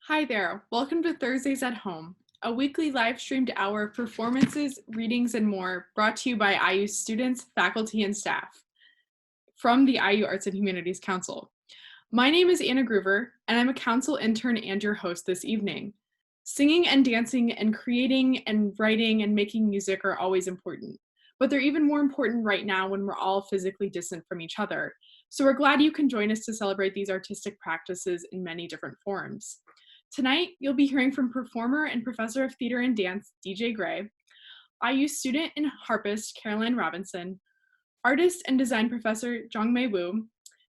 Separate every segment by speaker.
Speaker 1: Hi there, welcome to Thursdays at Home, a weekly live streamed hour of performances, readings, and more brought to you by IU students, faculty, and staff from the IU Arts and Humanities Council. My name is Anna Groover, and I'm a council intern and your host this evening. Singing and dancing and creating and writing and making music are always important, but they're even more important right now when we're all physically distant from each other. So we're glad you can join us to celebrate these artistic practices in many different forms. Tonight, you'll be hearing from performer and professor of theater and dance, DJ Gray, IU student and harpist, Caroline Robinson, artist and design professor, Jiangmei Wu,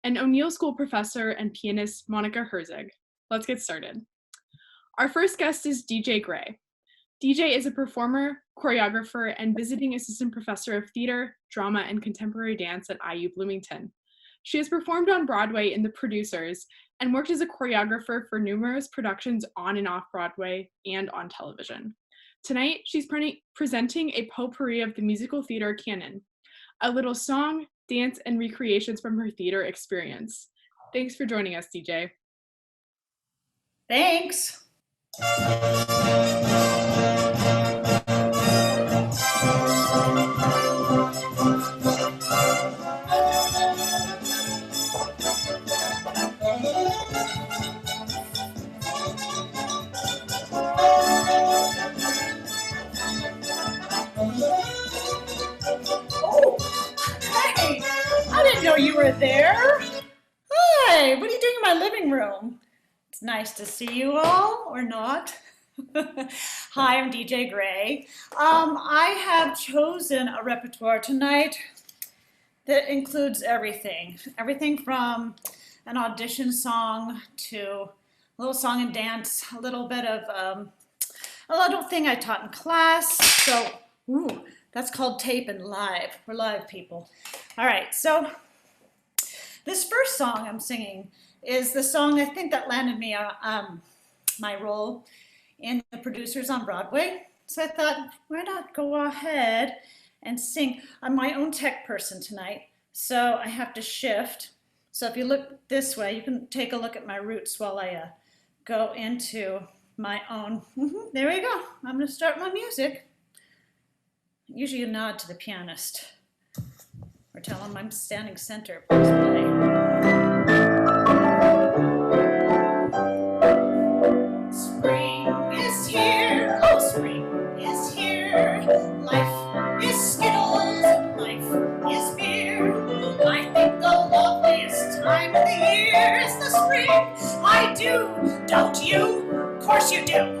Speaker 1: and O'Neill School professor and pianist, Monika Herzig. Let's get started. Our first guest is DJ Gray. DJ is a performer, choreographer, and visiting assistant professor of theater, drama, and contemporary dance at IU Bloomington. She has performed on Broadway in The Producers and worked as a choreographer for numerous productions on and off Broadway and on television. Tonight, she's presenting a potpourri of the musical theater Kienle, a little song, dance, and recreations from her theater experience. Thanks for joining us, DJ.
Speaker 2: Thanks. Know you were there. Hi, what are you doing in my living room? It's nice to see you all, or not. Hi, I'm DJ Gray. I have chosen a repertoire tonight that includes everything from an audition song to a little song and dance, a little bit of a little thing I taught in class. So, that's called tape and live. We're live people. All right, so this first song I'm singing is the song I think that landed me my role in The Producers on Broadway. So I thought, why not go ahead and sing? I'm my own tech person tonight, so I have to shift. So if you look this way, you can take a look at my roots while I go into my own. There we go. I'm going to start my music. Usually you nod to the pianist or tell him I'm standing center. Please play. Spring is here, oh spring is here. Life is skittles and life is beer. I think the loveliest time of the year is the spring. I do, don't you? Of course you do.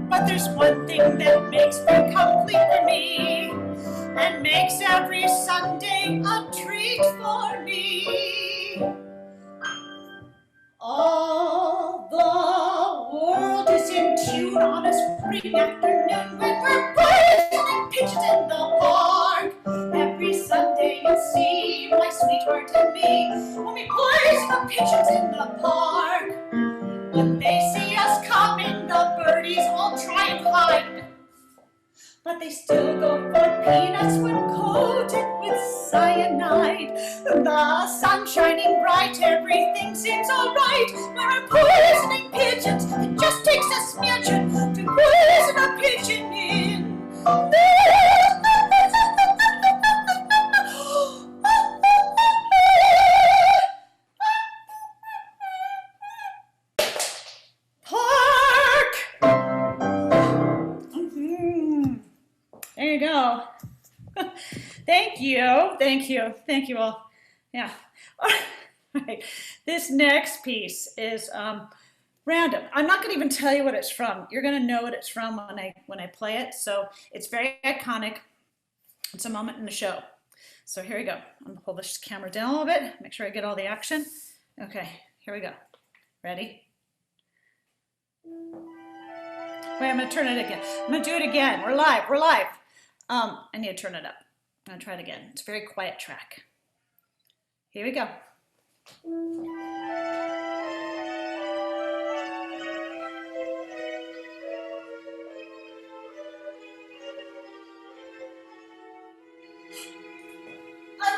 Speaker 2: But there's one thing that makes spring complete for me, and makes every Sunday a treat for me. All the world is in tune on a spring afternoon when we're playing pigeons in the park. Every Sunday you see my sweetheart and me when we play the pigeons in the park. When they see us coming, the birdies all try and hide, but they still go for peanuts when coated with cyanide. The sun's shining bright, everything seems alright. We're poisoning pigeons, it just takes a smidgen to poison a pigeon in. There you go. Thank you all. Yeah. All right. This next piece is random. I'm not going to even tell you what it's from. You're going to know what it's from when I play it. So it's very iconic. It's a moment in the show. So here we go. I'm going to pull this camera down a little bit. Make sure I get all the action. Okay. Here we go. Ready? Wait, I'm going to turn it again. I'm going to do it again. We're live. I need to turn it up. I'm gonna try it again. It's a very quiet track. Here we go. A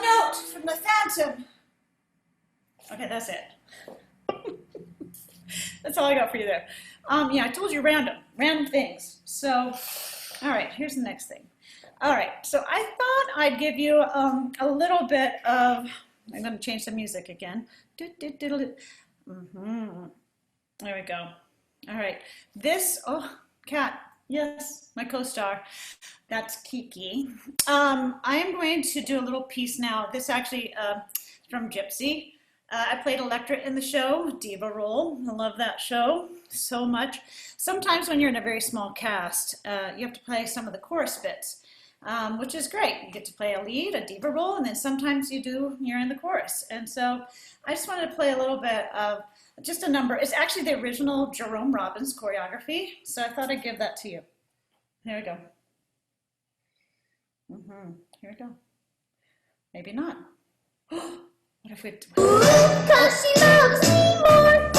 Speaker 2: note from the Phantom. Okay, that's it. That's all I got for you there. Yeah, I told you random things. So, all right, here's the next thing. All right, so I thought I'd give you a little bit of, I'm going to change the music again. Mm-hmm. There we go. All right, oh, cat, yes, my co-star. That's Kiki. I am going to do a little piece now. This actually from Gypsy. I played Electra in the show, diva role. I love that show so much. Sometimes when you're in a very small cast, you have to play some of the chorus bits, which is great. You get to play a lead, a diva role, and then sometimes you're in the chorus. And so I just wanted to play a little bit of just a number. It's actually the original Jerome Robbins choreography, so I thought I'd give that to you. Here we go. Here we go. Maybe not. What if we... 'Cause she loves me more.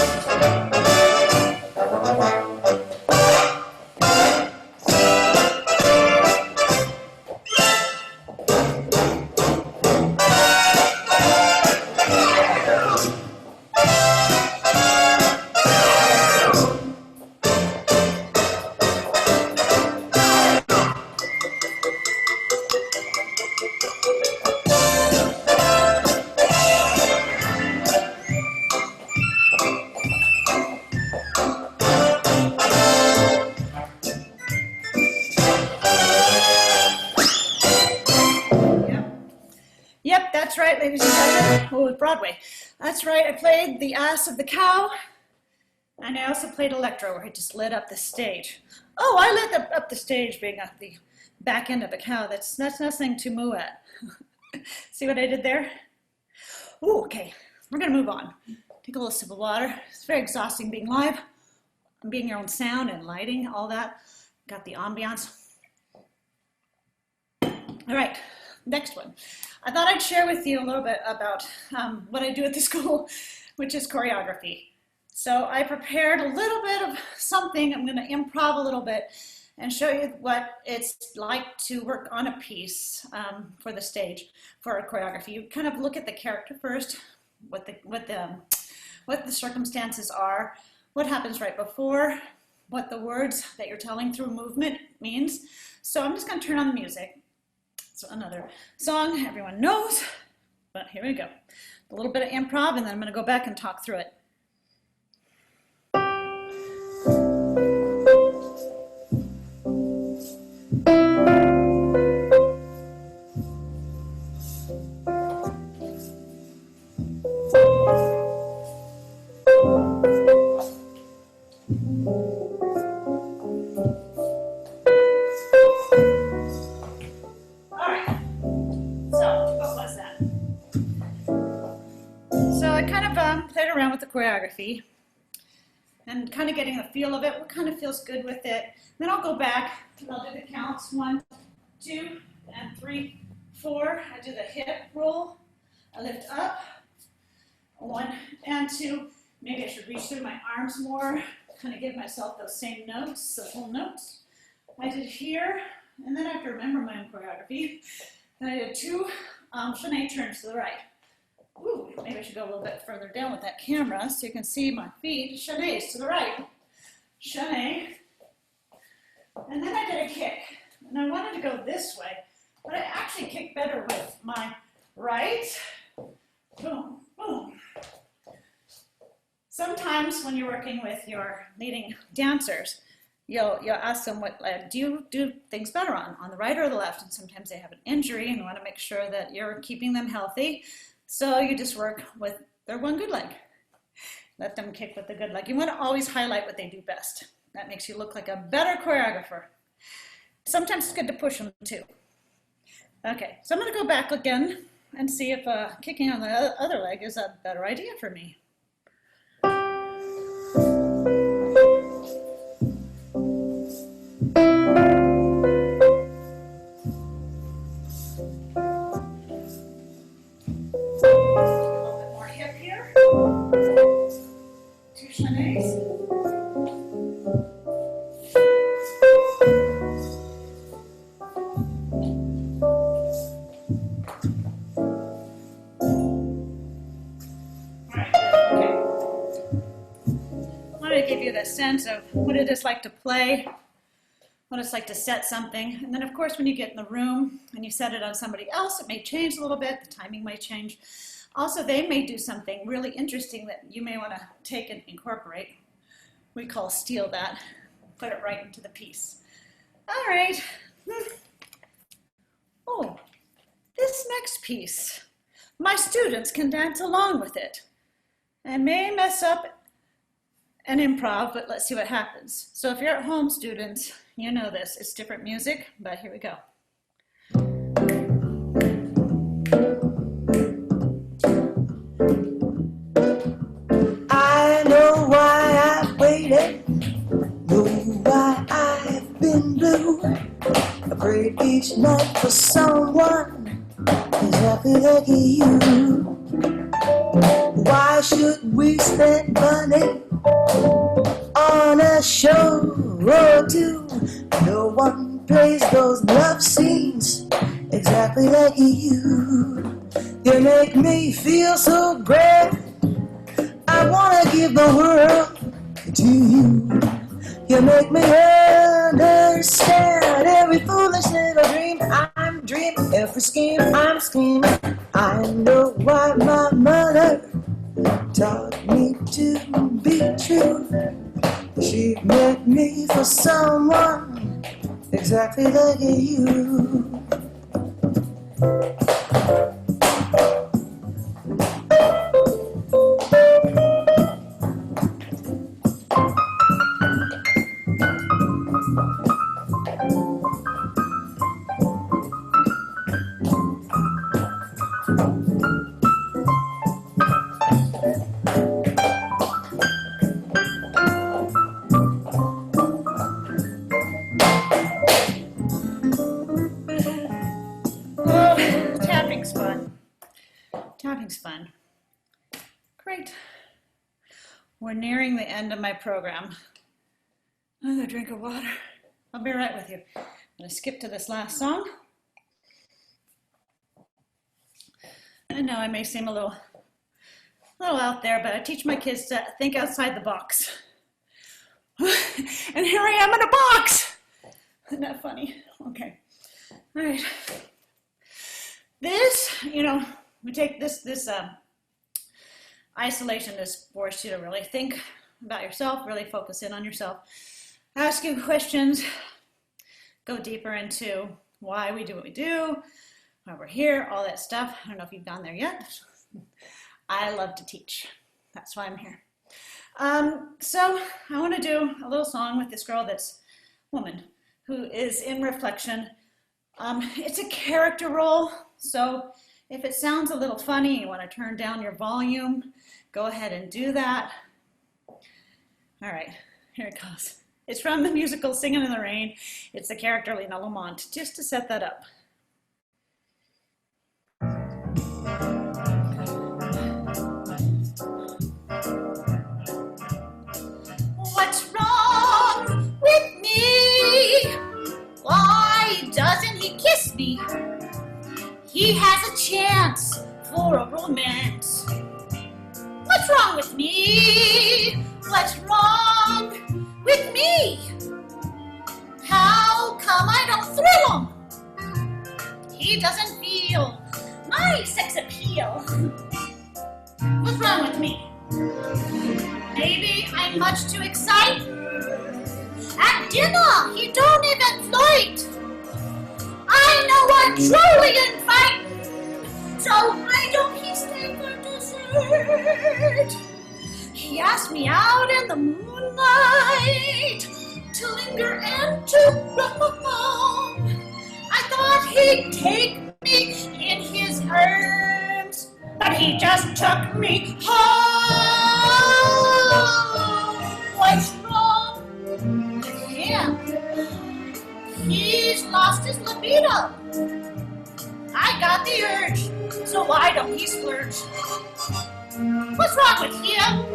Speaker 2: Yep, that's right, ladies and gentlemen. Oh, with Broadway. That's right, I played the ass of the cow, and I also played Electra, where I just lit up the stage. Oh, I lit up the stage being at the back end of a cow. That's nothing to moo at. See what I did there? Ooh, okay, we're gonna move on. Take a little sip of water. It's very exhausting being live, being your own sound and lighting, all that. Got the ambiance. All right, next one. I thought I'd share with you a little bit about what I do at the school, which is choreography. So I prepared a little bit of something. I'm going to improv a little bit and show you what it's like to work on a piece for the stage, for a choreography. You kind of look at the character first, what the circumstances are, what happens right before, what the words that you're telling through movement means. So I'm just going to turn on the music. So another song everyone knows, but here we go. A little bit of improv, and then I'm going to go back and talk through it. Played around with the choreography and kind of getting the feel of it, what kind of feels good with it. Then I'll go back and I'll do the counts, 1, 2, and 3, 4. I do the hip roll, I lift up, 1 and 2. Maybe I should reach through my arms more, kind of give myself those same notes, the full notes. I did here, and then I have to remember my own choreography. And I did 2 chaîné turns to the right. Ooh, maybe I should go a little bit further down with that camera so you can see my feet. Chaînés to the right. Chaîné. And then I did a kick. And I wanted to go this way, but I actually kick better with my right. Boom, boom. Sometimes when you're working with your leading dancers, you'll ask them, what do you do things better on the right or the left? And sometimes they have an injury and you want to make sure that you're keeping them healthy. So you just work with their one good leg. Let them kick with the good leg. You want to always highlight what they do best. That makes you look like a better choreographer. Sometimes it's good to push them too. Okay, so I'm going to go back again and see if kicking on the other leg is a better idea for me. really give you the sense of what it is like to play, what it's like to set something. And then of course, when you get in the room and you set it on somebody else, it may change a little bit, the timing might change. Also, they may do something really interesting that you may want to take and incorporate. We call steal that, put it right into the piece. All right. Oh, this next piece, my students can dance along with it. I may mess up an improv, but let's see what happens. So if you're at home, students, you know this. It's different music, but here we go.
Speaker 3: I know why I've waited, know why I've been blue. I prayed each night for someone exactly like you. Why should we spend money on a show or two? No one plays those love scenes exactly like you. You make me feel so great, I wanna give the world to you. You make me understand every foolish little dream I'm dreaming, every scheme I'm scheming. I know why my mother taught me to be true. She meant me for someone exactly like you.
Speaker 2: Tapping's fun. Great. We're nearing the end of my program. Another drink of water. I'll be right with you. I'm going to skip to this last song. I know I may seem a little out there, but I teach my kids to think outside the box. And here I am in a box. Isn't that funny? Okay. All right. This, we take this isolation is forced you to really think about yourself, really focus in on yourself, ask you questions, go deeper into why we do what we do, why we're here, all that stuff. I don't know if you've gone there yet. I love to teach. That's why I'm here. So I want to do a little song with this girl that's woman who is in reflection. It's a character role, so if it sounds a little funny, you want to turn down your volume, go ahead and do that. All right, here it goes. It's from the musical Singing in the Rain. It's the character Lena Lamont, just to set that up. What's wrong with me? Why doesn't he kiss me? He has a chance for a romance. What's wrong with me? What's wrong with me? How come I don't thrill him? He doesn't feel my sex appeal. What's wrong with me? Maybe I'm much too excited. At dinner, he don't even flirt. I know I'm truly inviting, so why don't he stay for dessert? He asked me out in the moonlight to linger and to roam. I thought he'd take me in his arms, but he just took me home. What's wrong with him? He's lost his libido. I got the urge, so why don't he splurge? What's wrong with him?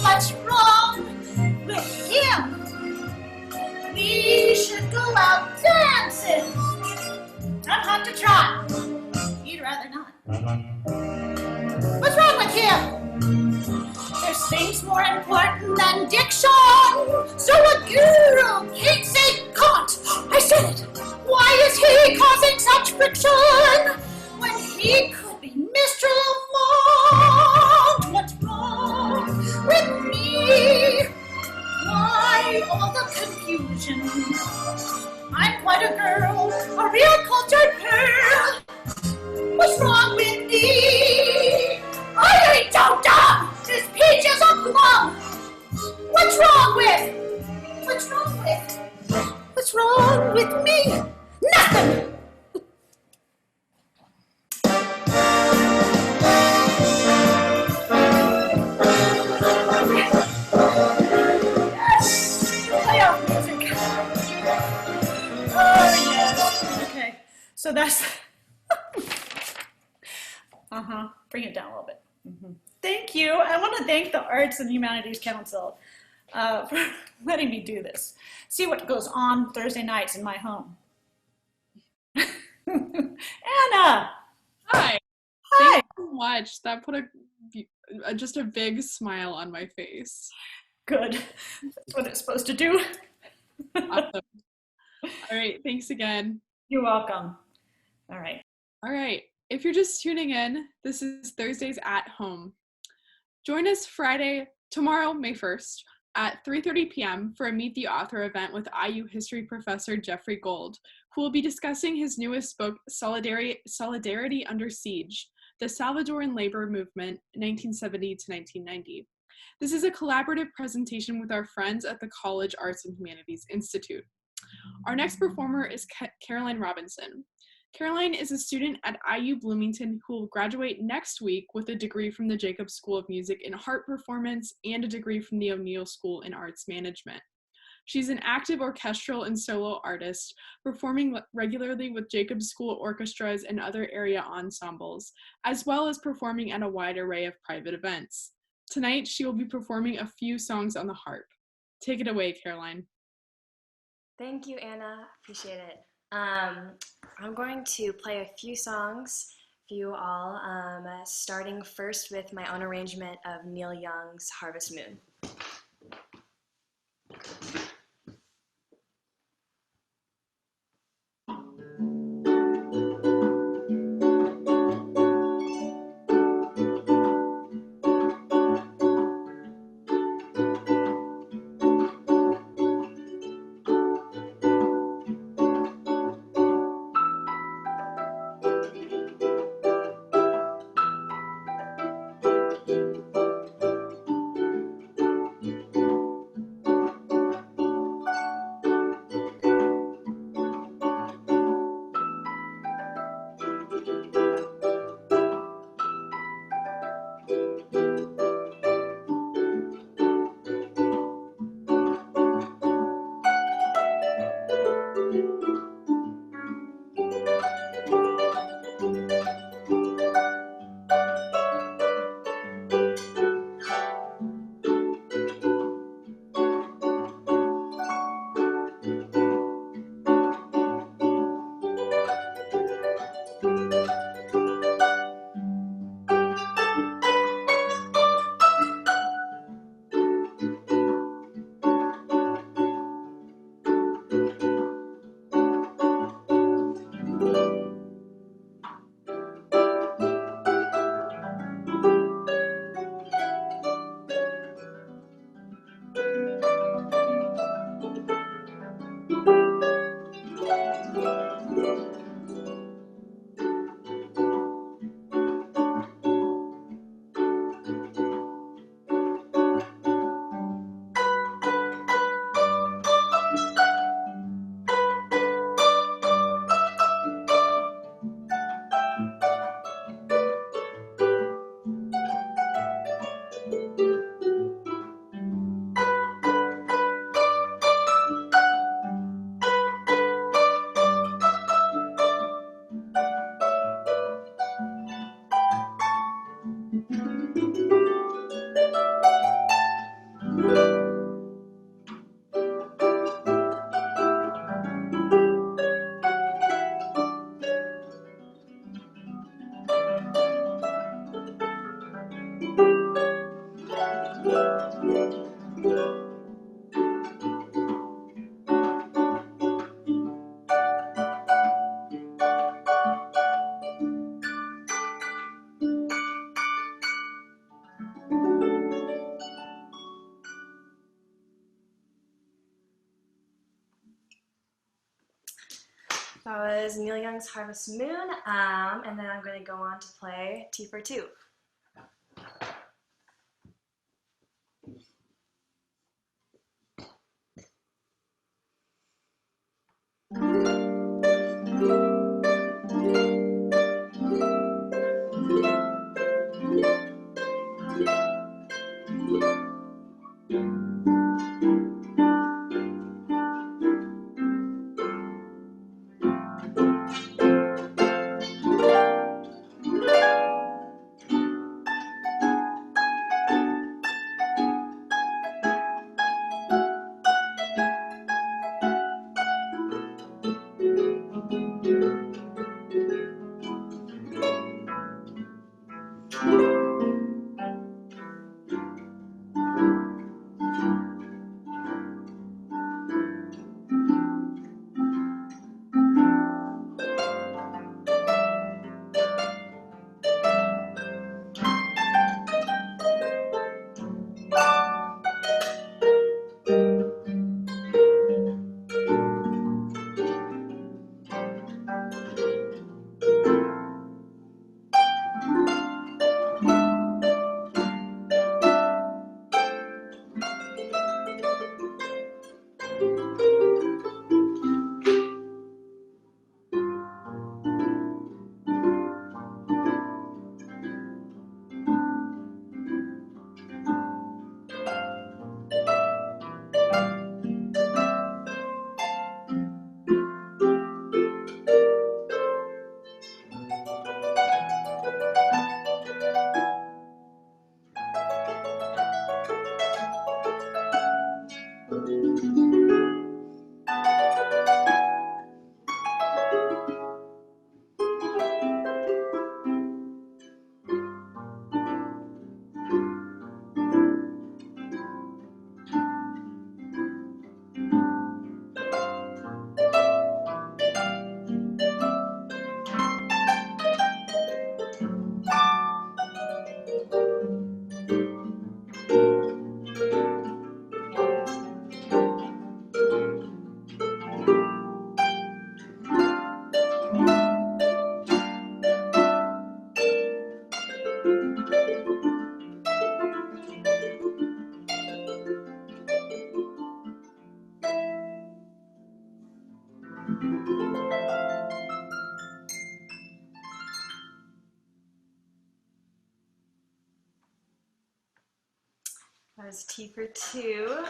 Speaker 2: What's wrong with him? We should go out dancing. I'm hot to trot. He'd rather not. What's wrong with him? There's seems more important than diction. So a girl can't say can't. I said it. Why is he causing such friction when he could be Mr. Lamont? What's wrong with me? Why all the confusion? I'm quite a girl, a real cultured pearl. What's wrong with me? I ain't so dumb! This peach is a plum! What's wrong with? What's wrong with? What's wrong with me? Nothing! Yes! Playoff music! Oh, yes. Okay, so that's... Bring it down a little bit. Thank you. I want to thank the Arts and Humanities Council for letting me do this. See what goes on Thursday nights in my home. Anna!
Speaker 1: Hi.
Speaker 2: Hi!
Speaker 1: Thank you so much. That put just a big smile on my face.
Speaker 2: Good. That's what it's supposed to do.
Speaker 1: Awesome. All right. Thanks again.
Speaker 2: You're welcome. All right.
Speaker 1: All right. If you're just tuning in, this is Thursdays at Home. Join us tomorrow, May 1st, at 3:30 p.m. for a Meet the Author event with IU history professor Jeffrey Gold, who will be discussing his newest book, Solidarity Under Siege, The Salvadoran Labor Movement, 1970 to 1990. This is a collaborative presentation with our friends at the College Arts and Humanities Institute. Our next performer is Caroline Robinson. Caroline is a student at IU Bloomington who will graduate next week with a degree from the Jacobs School of Music in Harp Performance and a degree from the O'Neill School in Arts Management. She's an active orchestral and solo artist, performing regularly with Jacobs School orchestras and other area ensembles, as well as performing at a wide array of private events. Tonight, she will be performing a few songs on the harp. Take it away, Caroline.
Speaker 4: Thank you, Anna. Appreciate it. I'm going to play a few songs for you all, starting first with my own arrangement of Neil Young's Harvest Moon. That was Neil Young's Harvest Moon, and then I'm going to go on to play T for Two. That was T for Two.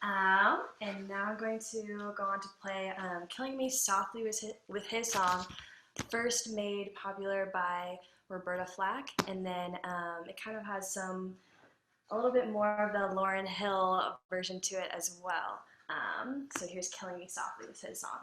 Speaker 4: And now I'm going to go on to play Killing Me Softly with his song, first made popular by Roberta Flack, and then it kind of has a little bit more of the Lauryn Hill version to it as well. So here's Killing Me Softly with his song.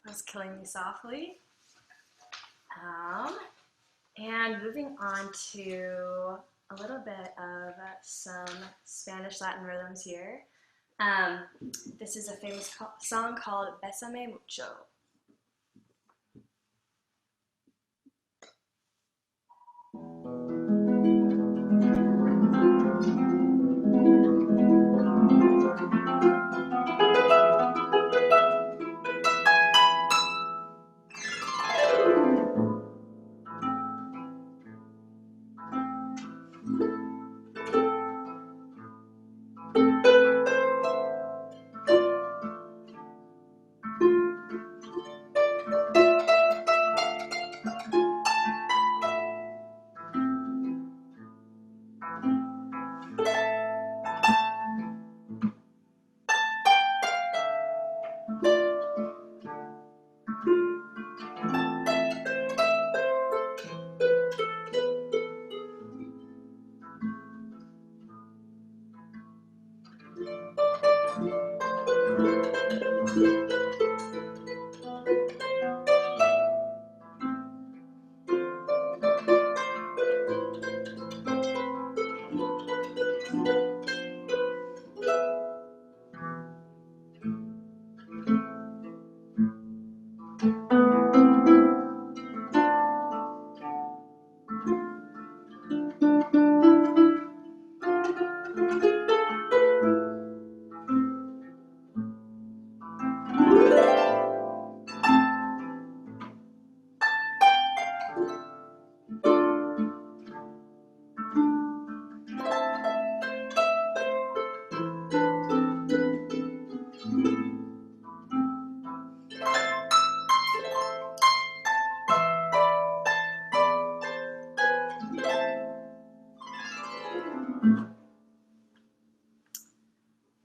Speaker 4: was Killing Me Softly. And moving on to a little bit of some Spanish Latin rhythms here. This is a famous song called Bésame Mucho.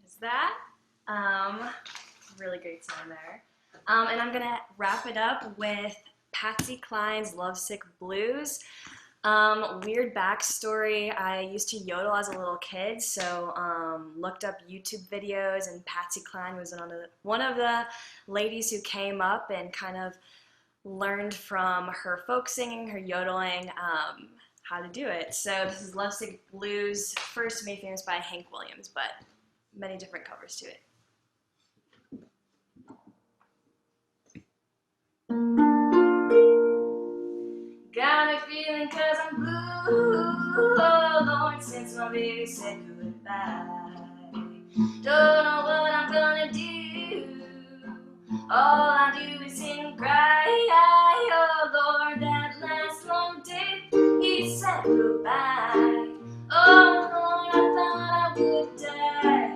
Speaker 4: Is that? Really great song there. And I'm gonna wrap it up with Patsy Cline's Lovesick Blues. Weird backstory, I used to yodel as a little kid, so looked up YouTube videos, and Patsy Cline was one of the ladies who came up and kind of learned from her folk singing, her yodeling, how to do it. So this is Lovesick Blues, first made famous by Hank Williams, but many different covers to it. Got a feeling 'cause I'm blue, oh Lord, since my baby said goodbye. Don't know what I'm gonna do, all I do is sit and cry. Oh Lord, that last long day, he said goodbye. Oh Lord, I thought I would die.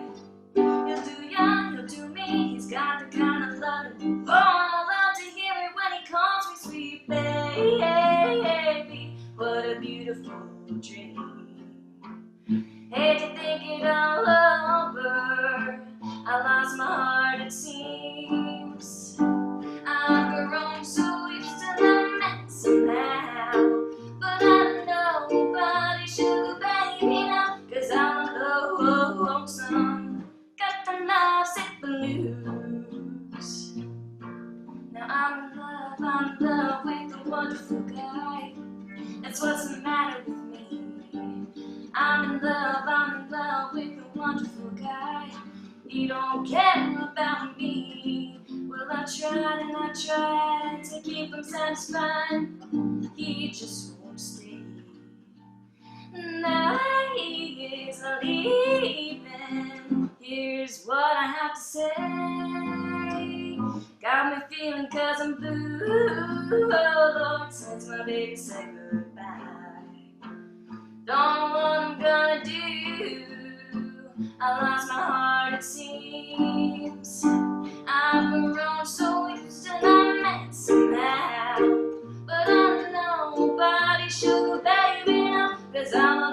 Speaker 4: He'll do ya, he'll do me, he's got the kind of love. Oh, I love to hear it when he calls me sweet baby. What a beautiful dream. Hate to think it all over, I lost my heart it seems. I've grown so used to the mess somehow, but I know nobody should baby now, 'cause I'm a lonesome, got the lovesick blues. Now I'm in love with a wonderful guy, that's what's the matter with me. I'm in love with a wonderful guy, he don't care about me. Well, I tried and I tried to keep him satisfied, he just won't stay. Now he is leaving, here's what I have to say. Got me feeling 'cause I'm blue, oh Lord, since my baby said goodbye. Don't know what I'm gonna do, I lost my heart it seems. I've grown so used to the mess somehow, but I know nobody sugar baby now, 'cause I'm a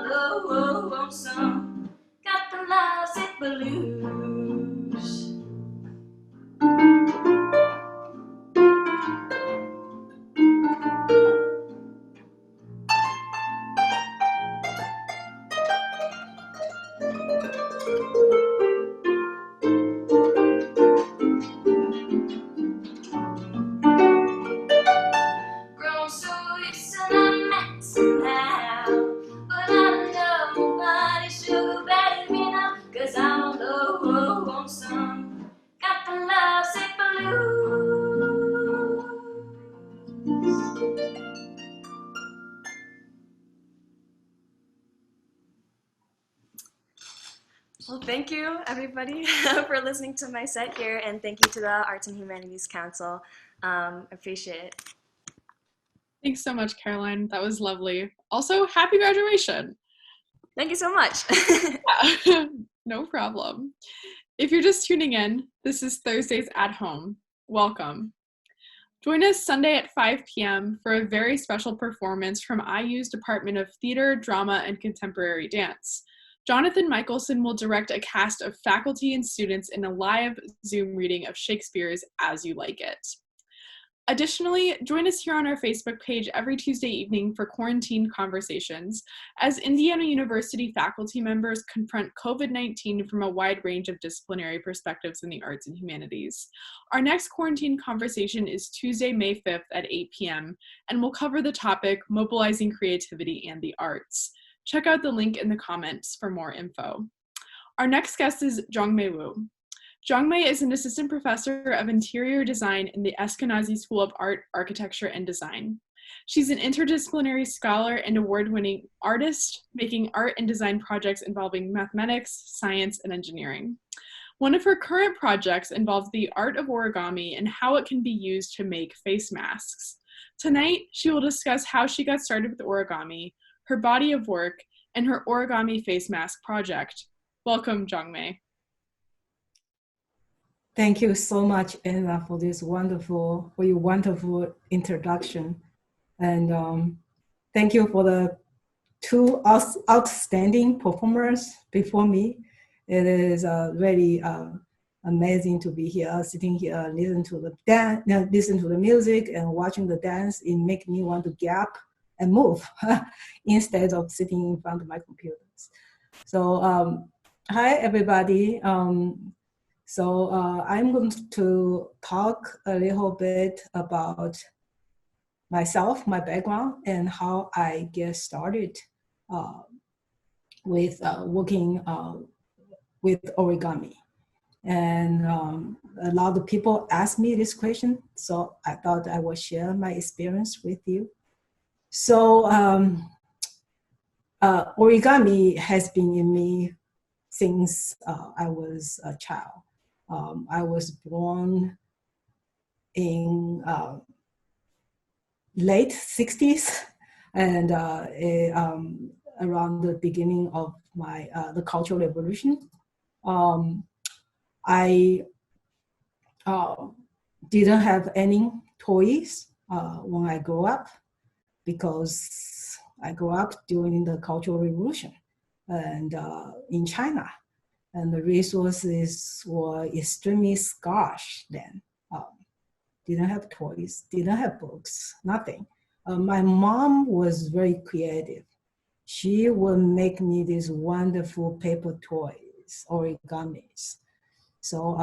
Speaker 4: lonesome, got the lovesick blues. Well, thank you, everybody, for listening to my set here, and thank you to the Arts and Humanities Council. Appreciate it.
Speaker 1: Thanks so much, Caroline. That was lovely. Also, happy graduation.
Speaker 4: Thank you so much.
Speaker 1: Yeah, no problem. If you're just tuning in, this is Thursdays at Home. Welcome. Join us Sunday at 5 p.m. for a very special performance from IU's Department of Theater, Drama, and Contemporary Dance. Jonathan Michelson will direct a cast of faculty and students in a live Zoom reading of Shakespeare's As You Like It. Additionally, join us here on our Facebook page every Tuesday evening for Quarantine Conversations, as Indiana University faculty members confront COVID-19 from a wide range of disciplinary perspectives in the arts and humanities. Our next Quarantine Conversation is Tuesday, May 5th at 8 p.m., and will cover the topic Mobilizing Creativity and the Arts. Check out the link in the comments for more info. Our next guest is Jiangmei Wu. Jiangmei is an assistant professor of interior design in the Eskenazi School of Art, Architecture, and Design. She's an interdisciplinary scholar and award-winning artist, making art and design projects involving mathematics, science, and engineering. One of her current projects involves the art of origami and how it can be used to make face masks. Tonight, she will discuss how she got started with origami, her body of work, and her origami face mask project. Welcome, Jiangmei.
Speaker 5: Thank you so much, Anna, for your wonderful introduction. And thank you for the two outstanding performers before me. It is really amazing to be here, sitting here, listen to the music and watching the dance. It makes me want to gap and move instead of sitting in front of my computers. So hi, everybody. So I'm going to talk a little bit about myself, my background, and how I get started with working with origami. And a lot of people ask me this question, so I thought I would share my experience with you. So origami has been in me since I was a child. I was born in late 60s, and around the beginning of the Cultural Revolution. I didn't have any toys when I grew up, because I grew up during the Cultural Revolution and in China. And the resources were extremely scarce then. Didn't have toys, didn't have books, nothing. My mom was very creative. She would make me these wonderful paper toys, origamis. So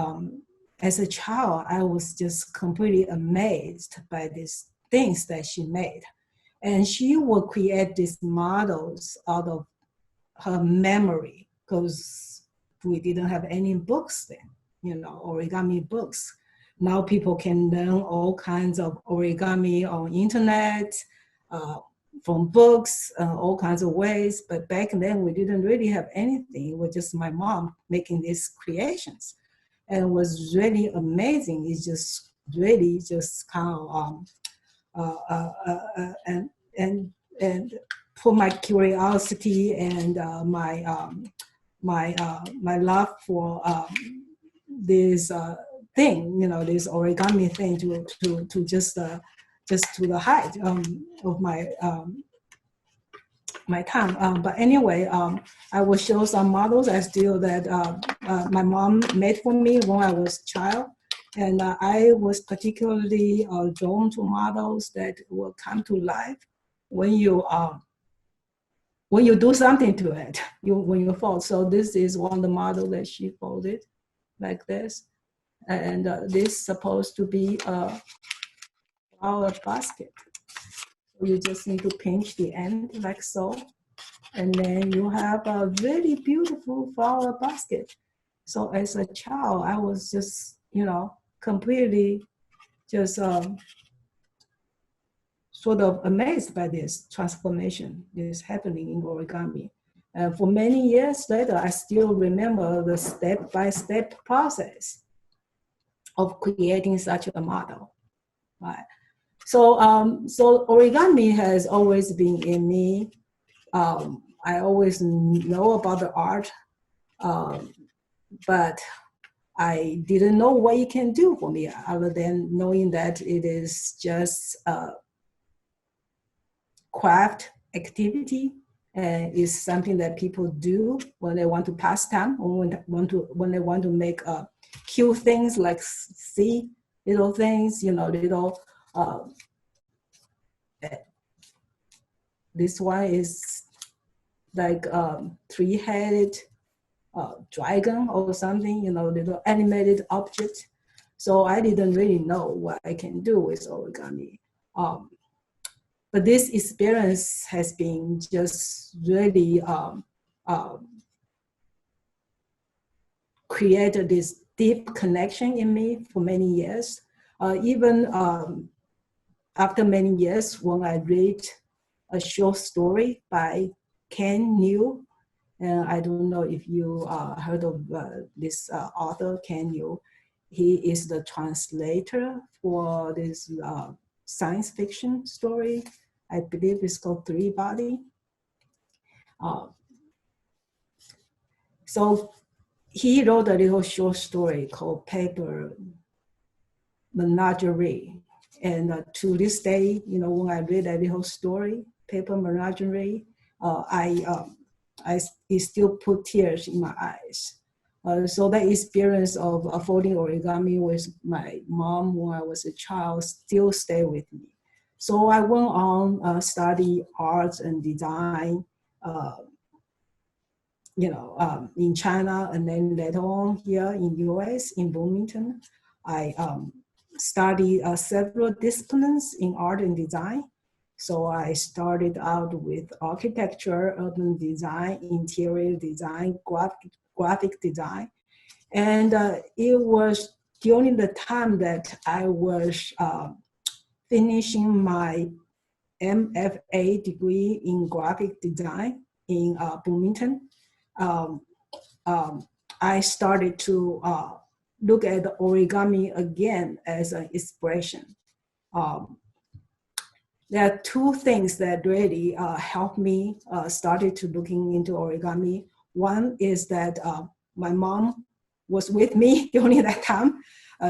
Speaker 5: as a child, I was just completely amazed by these things that she made. And she would create these models out of her memory, because we didn't have any books then, origami books. Now people can learn all kinds of origami on internet, from books, all kinds of ways. But back then we didn't really have anything. It was just my mom making these creations. And it was really amazing. It's just really just kind of, and for my curiosity and my love for this thing, this origami thing, to just to the height of my my time. But anyway, I will show some models that my mom made for me when I was a child. And I was particularly drawn to models that will come to life when you do something to it, when you fold. So this is one of the models that she folded like this. And this is supposed to be a flower basket. You just need to pinch the end like so. And then you have a really beautiful flower basket. So as a child, I was just, completely just sort of amazed by this transformation that is happening in origami. And for many years later, I still remember the step-by-step process of creating such a model, right? So, so origami has always been in me. I always know about the art, but I didn't know what it can do for me other than knowing that it is just a craft activity and is something that people do when they want to pass time or when they want to make cute things like see little things, little. This one is like three-headed dragon or something, little animated object. So I didn't really know what I can do with origami. But this experience has been just really created this deep connection in me for many years. Even after many years, when I read a short story by Kienle, and I don't know if you heard of this author, Kienle. He is the translator for this science fiction story. I believe it's called Three Body. So he wrote a little short story called Paper Menagerie. And to this day, when I read that little story, Paper Menagerie, it still put tears in my eyes. So that experience of folding origami with my mom when I was a child still stay with me. So I went on study arts and design, in China, and then later on here in US, in Bloomington. I studied several disciplines in art and design. So I started out with architecture, urban design, interior design, graphic design. And it was during the time that I was finishing my MFA degree in graphic design in Bloomington. I started to look at the origami again as an expression. There are two things that really helped me started to looking into origami. One is that my mom was with me during that time.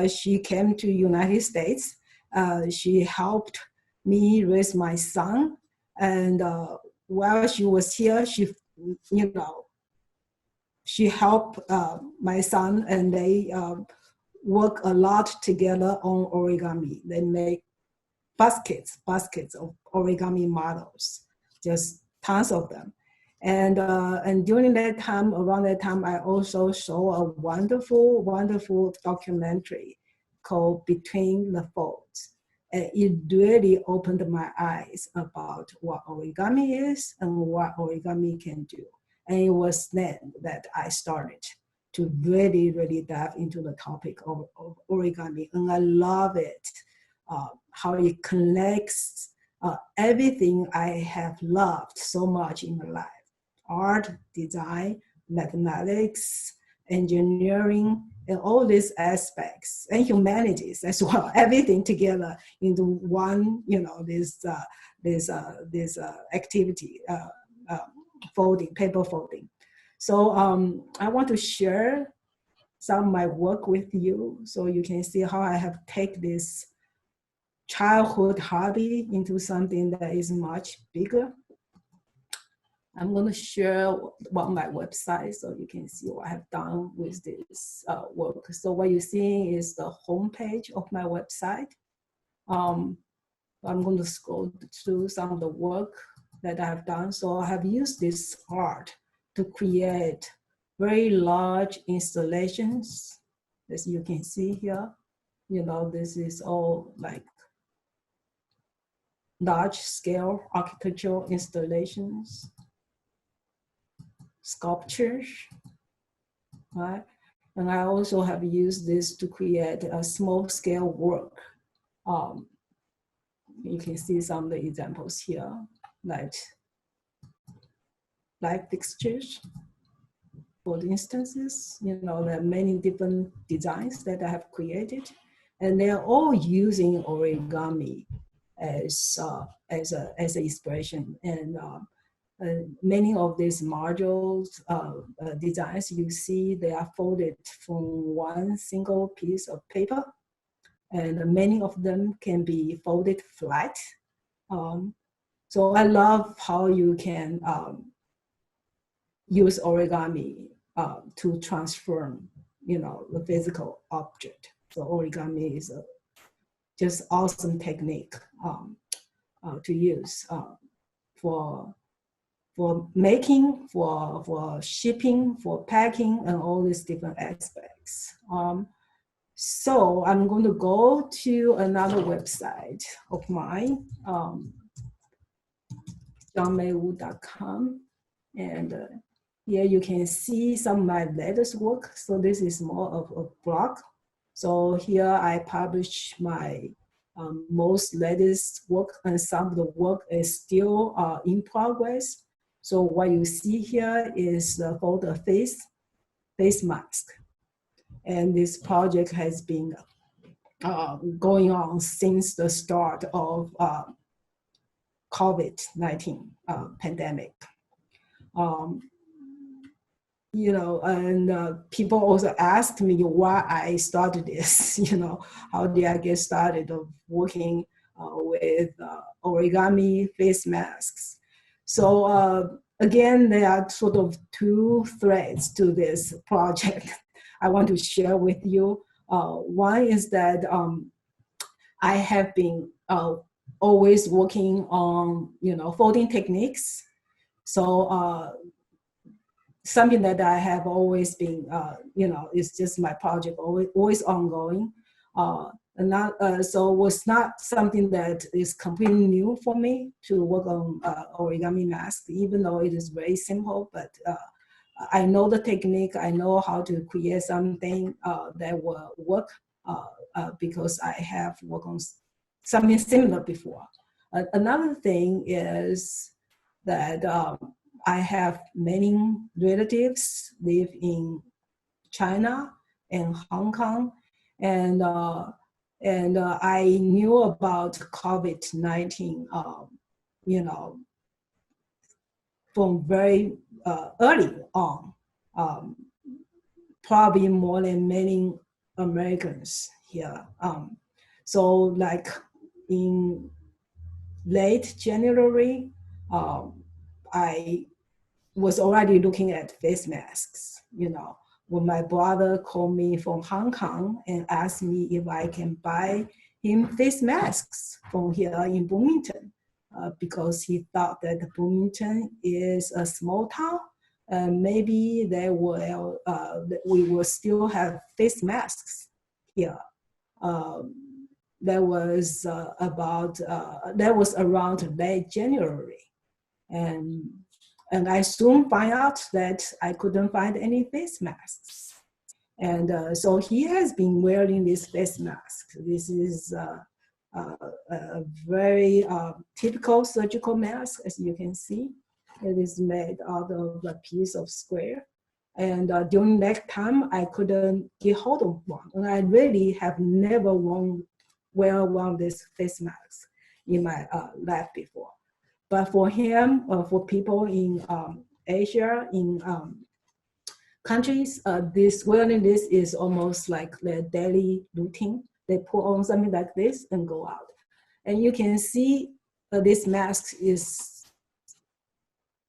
Speaker 5: She came to United States. She helped me raise my son. And while she was here, she helped my son, and they work a lot together on origami. They make baskets of origami models, just tons of them. And during that time, around that time, I also saw a wonderful, wonderful documentary called Between the Folds. And it really opened my eyes about what origami is and what origami can do. And it was then that I started to really, really dive into the topic of origami. And I love it, how it connects everything I have loved so much in my life. Art, design, mathematics, engineering, and all these aspects, and humanities as well, everything together into one, this activity, paper folding. So I want to share some of my work with you so you can see how I have taken this childhood hobby into something that is much bigger. I'm going to share what my website so you can see what I have done with this work. So what you're seeing is the homepage of my website. I'm going to scroll through some of the work that I have done. So I have used this art to create very large installations, as you can see here. This is all like large scale architectural installations, sculptures, right? And I also have used this to create a small scale work. You can see some of the examples here, like light fixtures. For instances, you know, there are many different designs that I have created, and they are all using origami as an inspiration. And many of these modules designs you see, they are folded from one single piece of paper, and many of them can be folded flat. So I love how you can use origami to transform, you know, the physical object. So origami is a just awesome technique to use for making, for shipping, for packing, and all these different aspects. So I'm going to go to another website of mine, jiangmei.com, and here you can see some of my latest work. So this is more of a blog. So here I publish my most latest work, and some of the work is still in progress. So what you see here is for the face mask. And this project has been going on since the start of COVID-19 pandemic. You know, and people also asked me why I started this, you know, how did I get started of working with origami face masks. So again, there are sort of two threads to this project I want to share with you. One is that I have been always working on, you know, folding techniques. So something that I have always been, you know, it's just my project, always ongoing. And not, so it was not something that is completely new for me to work on origami mask, even though it is very simple, but I know the technique, I know how to create something that will work because I have worked on something similar before. Another thing is that I have many relatives live in China and Hong Kong, and I knew about COVID-19, you know, from very early on, probably more than many Americans here. So like in late January, I was already looking at face masks, you know, when my brother called me from Hong Kong and asked me if I can buy him face masks from here in Bloomington, because he thought that Bloomington is a small town, maybe they will, we will still have face masks here. That was that was around late January. And I soon find out that I couldn't find any face masks. And so he has been wearing this face mask. This is a very typical surgical mask, as you can see. It is made out of a piece of square. And during that time, I couldn't get hold of one. And I really have never worn this face mask in my life before. But for him, for people in Asia, in countries, wearing this is almost like their daily routine. They put on something like this and go out. And you can see this mask is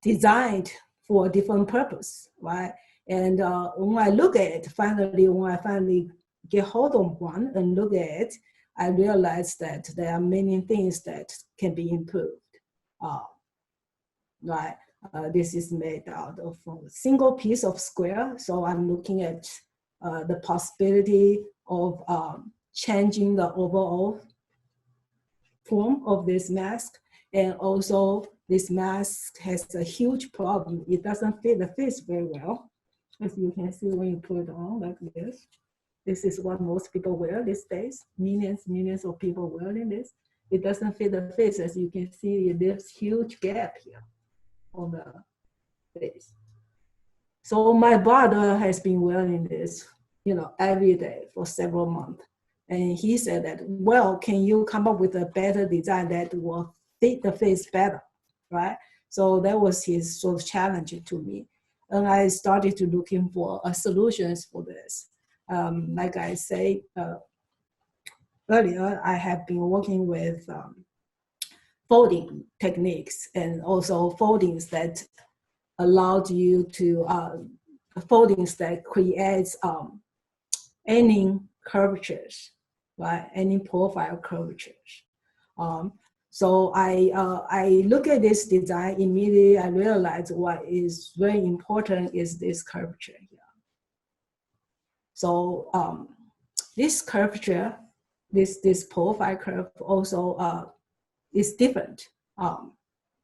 Speaker 5: designed for a different purpose, right? And when I look at it, when I finally get hold of one and look at it, I realized that there are many things that can be improved. Right, this is made out of a single piece of square. So I'm looking at the possibility of changing the overall form of this mask. And also this mask has a huge problem. It doesn't fit the face very well. As you can see when you put it on like this. This is what most people wear these days. Millions of people wearing this. It doesn't fit the face. As you can see, there's huge gap here on face. So my brother has been wearing this, every day for several months. And he said that, well, can you come up with a better design that will fit the face better, right? So that was his sort of challenge to me. And I started to looking for solutions for this. Like I say earlier, I have been working with folding techniques and also foldings that allowed you to foldings that creates any curvatures, right? Any profile curvatures. So I look at this design immediately. I realize what is very important is this curvature here. So this curvature, this profile curve also is different.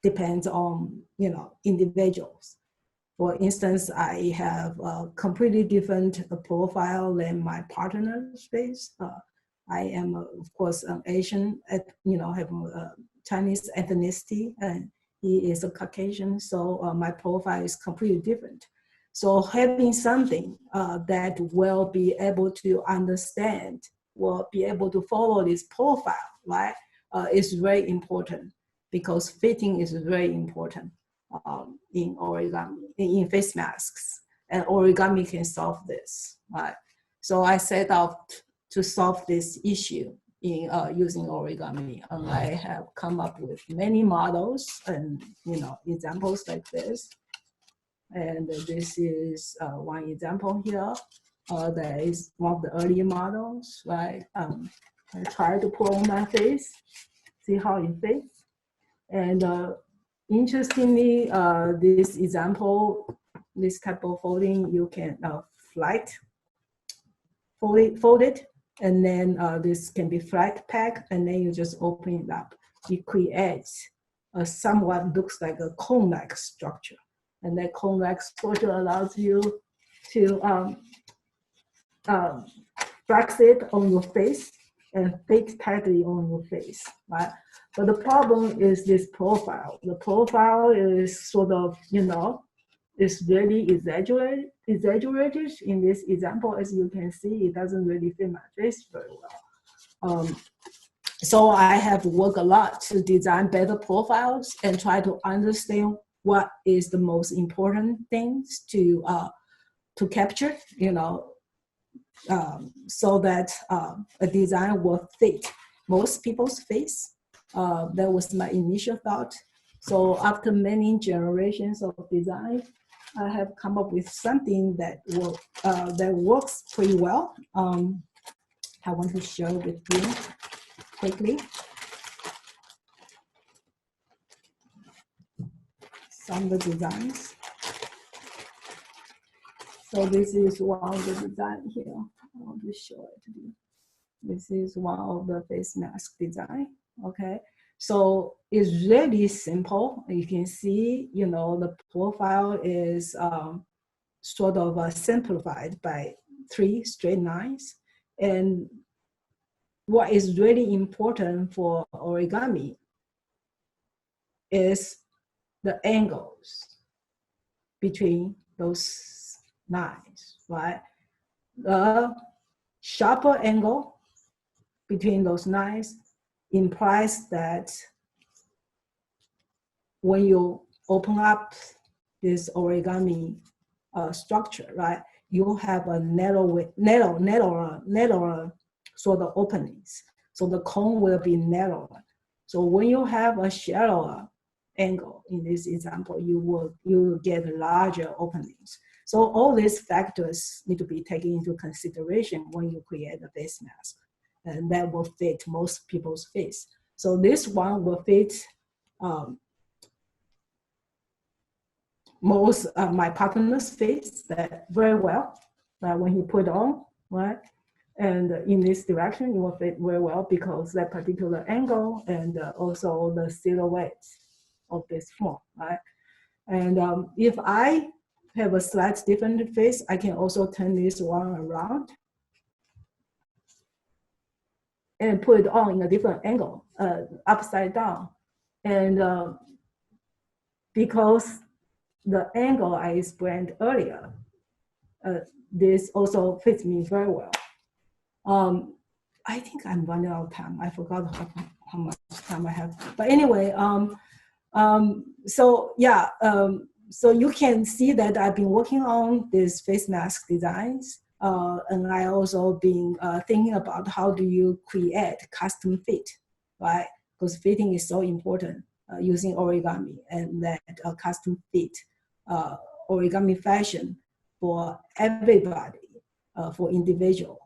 Speaker 5: Depends on individuals. For instance, I have a completely different profile than my partner's face. I am, of course, an Asian, have a Chinese ethnicity, and he is a Caucasian, so my profile is completely different. So having something that will be able to understand, will be able to follow this profile, right, is very important, because fitting is very important in origami, in face masks, and origami can solve this, right? So I set out to solve this issue in using origami, and I have come up with many models and examples like this. And this is one example here. That is one of the early models, right? I try to put on my face, see how it fits. And interestingly, this example, this type of folding, you can fold it, and then this can be flat pack, and then you just open it up. It creates a somewhat looks like a cone-like structure, and that cone-like structure allows you to flex it on your face and fit tightly on your face, right? But the problem is this profile. The profile is sort of, is really exaggerated in this example. As you can see, it doesn't really fit my face very well. So I have worked a lot to design better profiles and try to understand what is the most important things to capture, so that a design will fit most people's face. That was my initial thought. So after many generations of design, I have come up with something that works pretty well. I want to share with you quickly some of the designs. So this is one of the design here. I want to show it to you. This is one of the face mask design. Okay, so it's really simple. You can see, the profile is sort of simplified by 3 straight lines. And what is really important for origami is the angles between those lines, right? The sharper angle between those lines implies that when you open up this origami structure, right, you have a narrower sort of openings. So the cone will be narrower. So when you have a shallower angle in this example, you will get larger openings. So all these factors need to be taken into consideration when you create a face mask, and that will fit most people's face. So this one will fit most my partner's face that very well when he put on, right? And in this direction, it will fit very well because that particular angle and also the silhouette of this form, right? And if I have a slight different face, I can also turn this one around and put it on in a different angle, upside down. And because the angle I explained earlier, this also fits me very well. I think I'm running out of time. I forgot how much time I have. But anyway, so yeah, so you can see that I've been working on these face mask designs. And I also been thinking about how do you create custom fit, right? Because fitting is so important using origami, and that custom fit origami fashion for everybody, for individual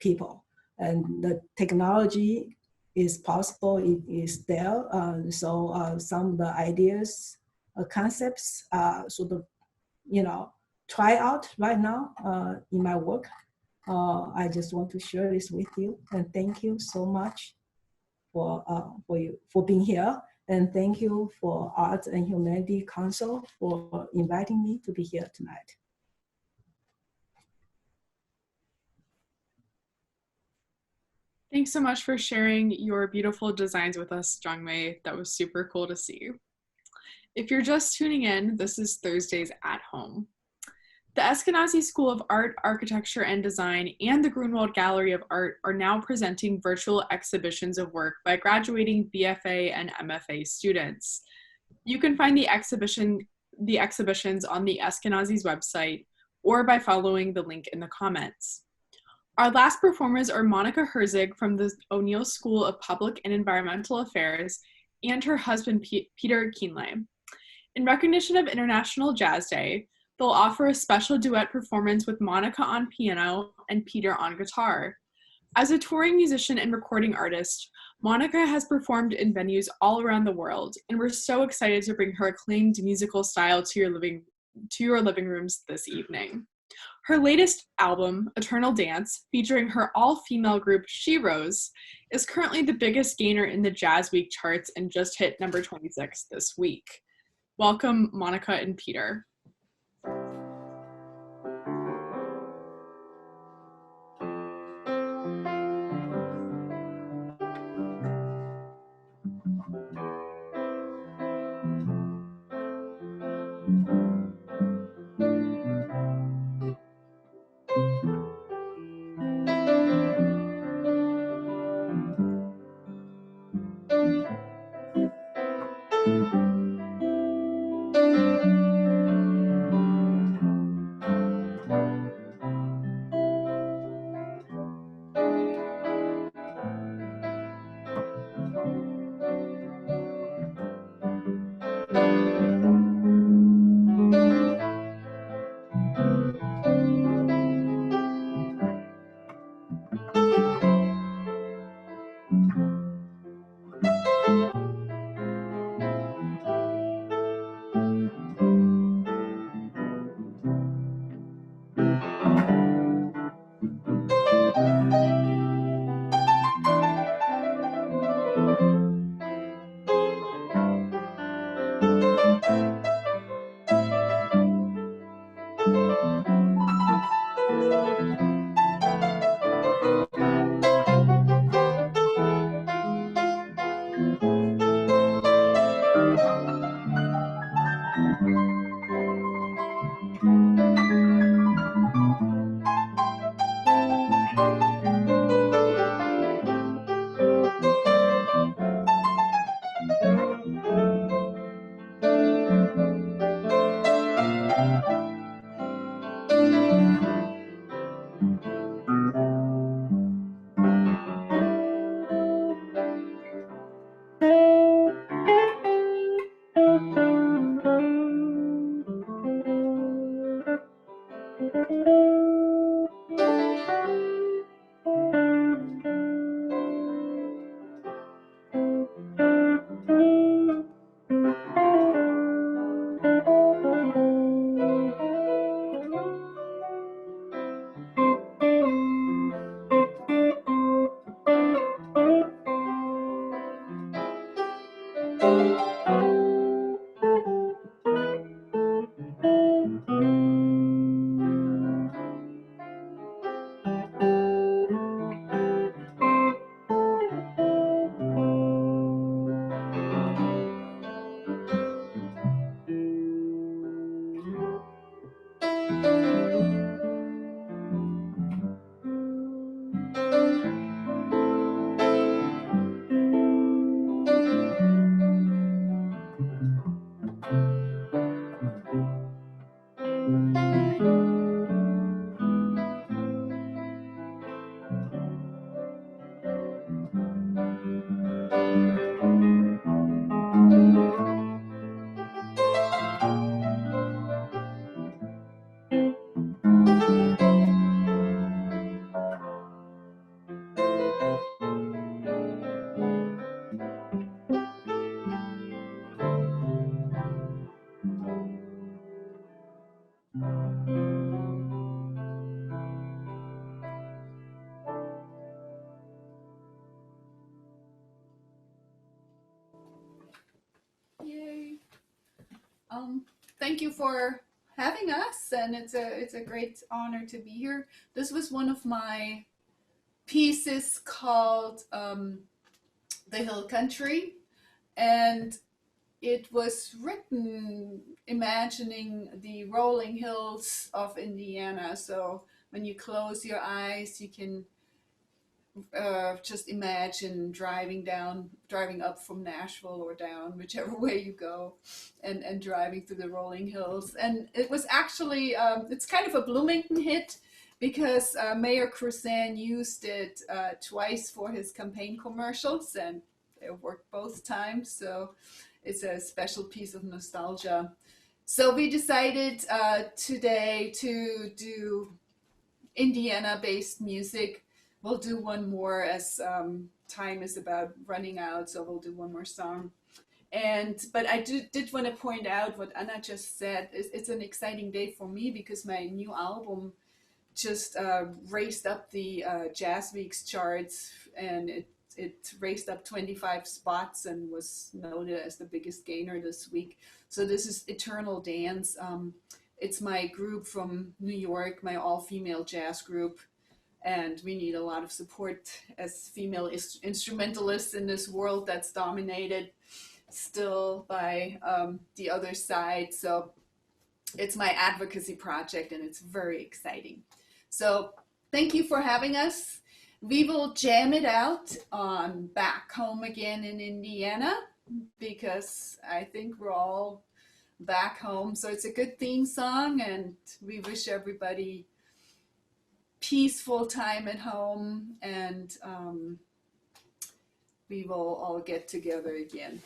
Speaker 5: people. And the technology is possible, it is there. So some of the ideas, concepts sort of, try out right now in my work. I just want to share this with you, and thank you so much for being here, and thank you for Art and Humanity Council for inviting me to be here tonight.
Speaker 1: Thanks so much for sharing your beautiful designs with us, Jiangmei. That was super cool to see. If you're just tuning in, this is Thursdays at Home. The Eskenazi School of Art, Architecture, and Design and the Grunwald Gallery of Art are now presenting virtual exhibitions of work by graduating BFA and MFA students. You can find the exhibitions on the Eskenazi's website or by following the link in the comments. Our last performers are Monika Herzig from the O'Neill School of Public and Environmental Affairs and her husband, Peter Kienle. In recognition of International Jazz Day, they'll offer a special duet performance with Monika on piano and Peter on guitar. As a touring musician and recording artist, Monika has performed in venues all around the world, and we're so excited to bring her acclaimed musical style to your living rooms this evening. Her latest album, Eternal Dance, featuring her all-female group She Rose, is currently the biggest gainer in the Jazz Week charts and just hit number 26 this week. Welcome, Monika and Peter. Yay. Thank you for having us, and it's a great honor to be here. This was one of my pieces called The Hill Country, and it was written imagining the rolling hills of Indiana. So when you close your eyes, you can just imagine driving up from Nashville or down, whichever way you go, and driving through the rolling hills. And it was actually, it's kind of a Bloomington hit because Mayor Cruzan used it twice for his campaign commercials, and it worked both times. So it's a special piece of nostalgia. So we decided today to do Indiana-based music. We'll do one more as time is about running out, so we'll do one more song. But I did want to point out what Anna just said. It's an exciting day for me because my new album just raced up the Jazz Week's charts, and it raced up 25 spots and was noted as the biggest gainer this week. So this is Eternal Dance. It's my group from New York, my all-female jazz group, and we need a lot of support as female instrumentalists in this world that's dominated still by the other side. So it's my advocacy project, and it's very exciting. So thank you for having us. We will jam it out on Back Home Again in Indiana, because I think we're all back home. So it's a good theme song, and we wish everybody peaceful time at home, and we will all get together again.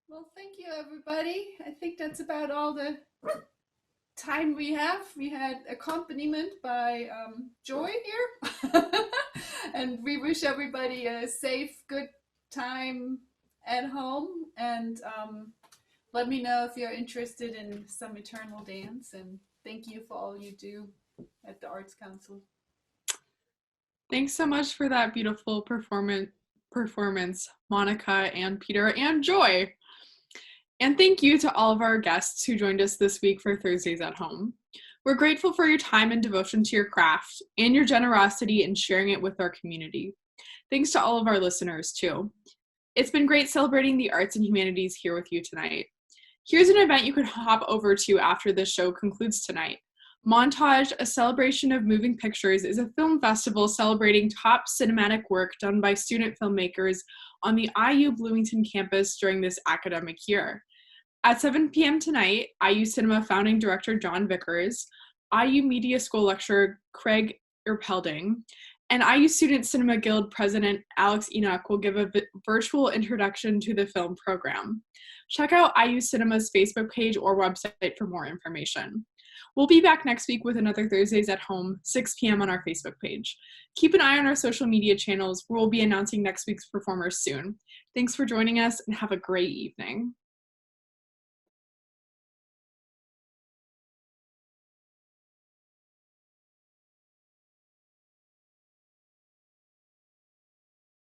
Speaker 1: Well, thank you, everybody. I think that's about all the time we have. We had accompaniment by Joy here. And we wish everybody a safe, good time at home. And let me know if you're interested in some eternal dance. And thank you for all you do at the Arts Council. Thanks so much for that beautiful performance, Monica and Peter and Joy. And thank you to all of our guests who joined us this week for Thursdays at Home. We're grateful for your time and devotion to your craft and your generosity in sharing it with our community. Thanks to all of our listeners, too. It's been great celebrating the arts and humanities here with you tonight. Here's an event you could hop over to after this show concludes tonight. Montage, a celebration of moving pictures, is a film festival celebrating top cinematic work done by student filmmakers on the IU Bloomington campus during this academic year. At 7 p.m. tonight, IU Cinema founding director John Vickers, IU Media School lecturer Craig Erpelding, and IU Student Cinema Guild president Alex Enoch will give a virtual introduction to the film program. Check out IU Cinema's Facebook page or website for more information. We'll be back next week with another Thursdays at Home, 6 p.m. on our Facebook page. Keep an eye on our social media channels where we'll be announcing next week's performers soon. Thanks for joining us and have a great evening.